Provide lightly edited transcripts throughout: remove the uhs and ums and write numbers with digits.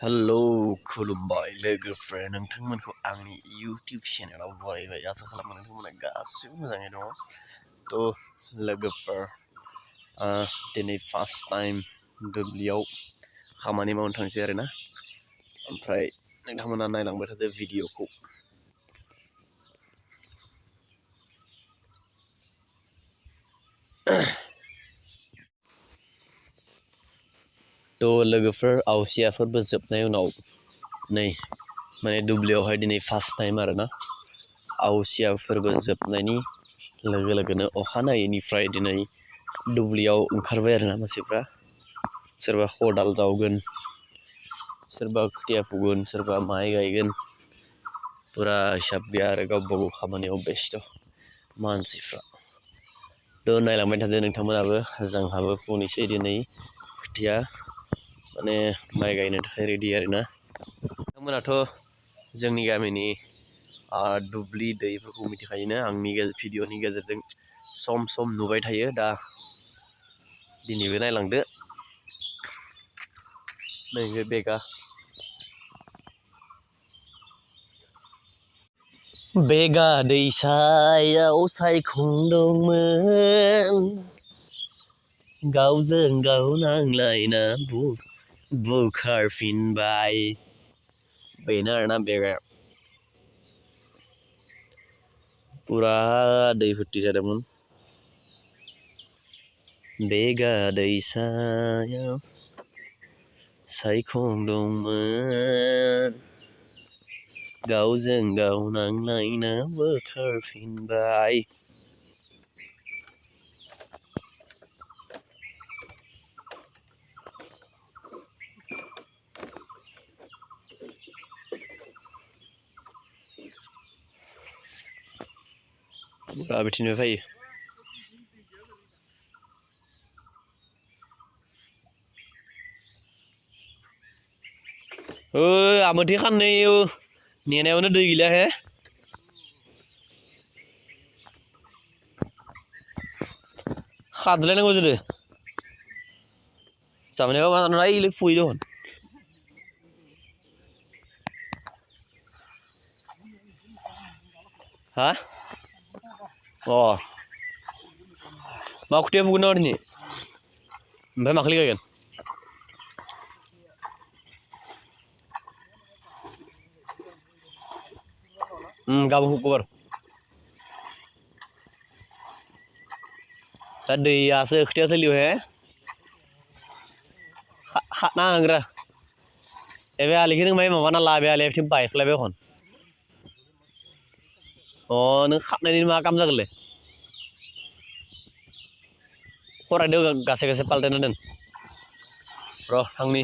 hello खुलुमबाय लोगोफोर नोंथांमोनखौ आंनि इउटिउब चेनेलाव बरायबाय आसा खालामो नोंथांमोना गासिबो मोजाङै दङ थ' लोगोफोर दिनै फार्स्ट टाइम दुब्लियाव खामानि मावनो थांसै आरोना ओमफ्राय नोंथांमोना नायलांबाय थादो भिडिअखौ थ' लोगोफोर आवसियाफोरबो जोबनाय उनाव नै माने दुब्लियावहाय दिनै फार्स्ट टाइम आरोना आवसियाफोरबो जोबनायनि लोगो लोगोनो अखानायैनिफ्राय दिनै दुब्लियाव ओंखारबाय आरोना मानसिफ्रा सोरबा खदाल जावगोन सोरबा खोथिया फुगोन सोरबा माइ गायगोन फुरा हिसाब गैया आरो गावबा गाव खामानियाव बेस्थ' मानसिफ्रा थ' नायलांबाय थादो नोंथांमोनाबो जोंहाबो फुनोसै दिनै खोथिया माने माइ गायनो थाखाय रेडि आरोना नोंथांमोनाथ' जोंनि गामिनि दुब्लि दैफोरखौ मिथिखायोना आंनि भिडिअनि गेजेरजों सम सम नुबाय थायो दा दिनैबो नायलांदो नैबे बेगा बेगा दैसायाव सायखं दंमोन गावजों गाव नांलायना बुखारफिनबाय बेनो आरोना बेगा पुरा दै भर्ति जादोंमोन बेगा दैसायाव सायखं दंमोन गावजों गाव नांलायना बोखारफिनबाय बुरा बिथिंनिफ्राय फैयो आमोथि खाननै नेनायावनो दै गैला हे खारज्लायनांगौ जादों जामायनायाबा मा जानो ओइलै फुयो दखन हा मा खोथिया फुगोन नामा दिनै ओमफ्राय माखोलै गायगोन गाबोन शुक्रुबार दा दैयासो खोथिया थिलियाव हे खारना होग्रा बे आलिखौ नों माय माबाना ला बे आलिया बिथिं बायफ्लायबाय हन नों खारनायनि मा काम जागोनलै फरायदो गासै गासै पाल्टायना दोन र' थांनि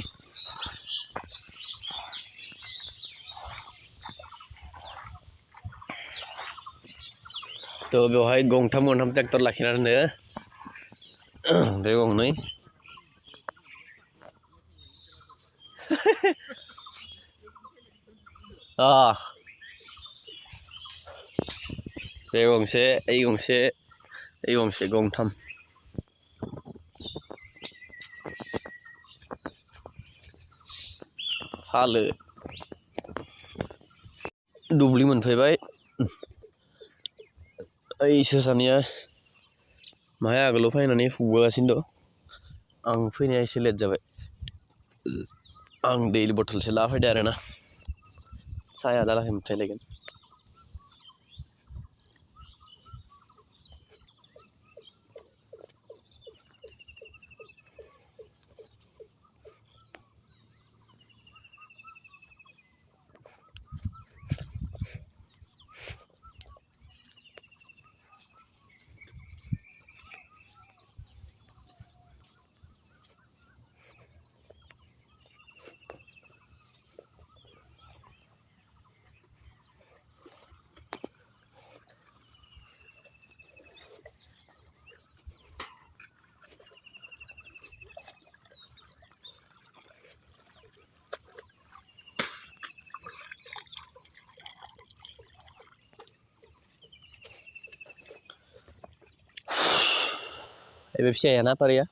थ' बेवहाय गंथाम ट्रेक्टर लाखिना दोनो बे गंनै बे गंसे ओइ गंसे ओइ गंसे गंथाम फालो दुब्लि मोनफैबाय ओइसो सानैया माहाय आगोलाव फैनानै फुगासिनो दं आं फैनाया एसे लेट जाबाय आं दैनि बथलसे लाना फैदो आरोना साया दालागै मोनफैलायगोन बे फिसायाना फारिया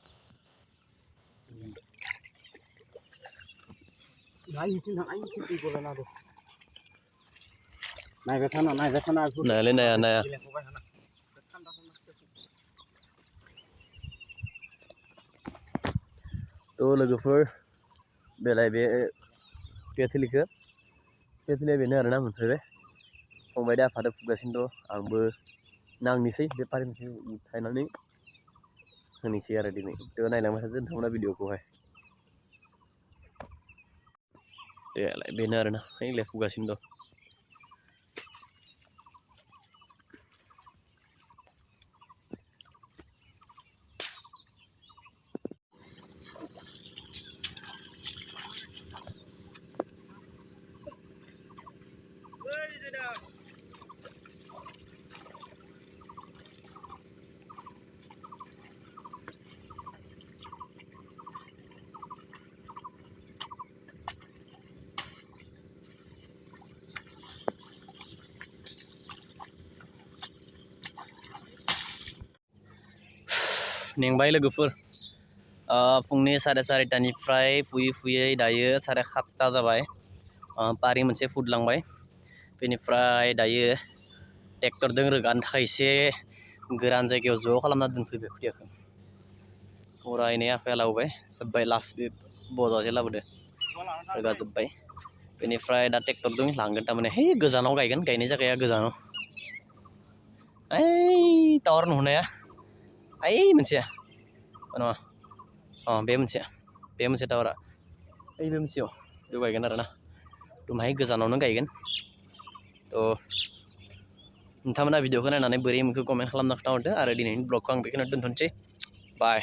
नायालाय नाया थ' लोगोफोर बेलाय बे पेथिलिखौ पेथिलिया बेनो आरोना मोनफैबाय फंबाय दा आफादो फुगासिनो दं आंबो नांनोसै बे फारि थायनानै होनोसै आरो दिनै थ' नायलांबाय थादो नोंथांमोना भिडिअखौहाय देलाय बेनो आरोना ओइलाय फुगासिनो दं नेंबाय लोगोफोर फुंनि 4:30निफ्राय फुयै दायो 7:30 जाबाय पारि मोनसे फुदलांबाय बेनिफ्राय दायो ट्रेक्टरजों रोगानो थाखाय एसे गोरान जायगायाव ज' खालामना दोनफैबाय खुदियाखौ फरायनाय आफाया लाबोबाय जोब्बाय लास्ट बे बजासे लाबोदो रोगाजोब्बाय बेनिफ्राय दा ट्रेक्टरजों लांगोन थारमाने है गोजानाव गायगोन गायनाय जायगाया गोजानाव ओइ टावार नुहुरनाया ओइ मोनसेया नङा बे मोनसे टावारा ओइ बे मोनसेयाव बेयाव गायगोन आरोना थ' माहाय गोजानावनो गायगोन थ' नोंथांमोना भिडिअखौ नायनानै बोरै मोनखो कमेन्ट खालामना खोन्थाहरदो आरो दिनैनि ब्लगखौ आं बेखौनो दोनथ'नोसै बाय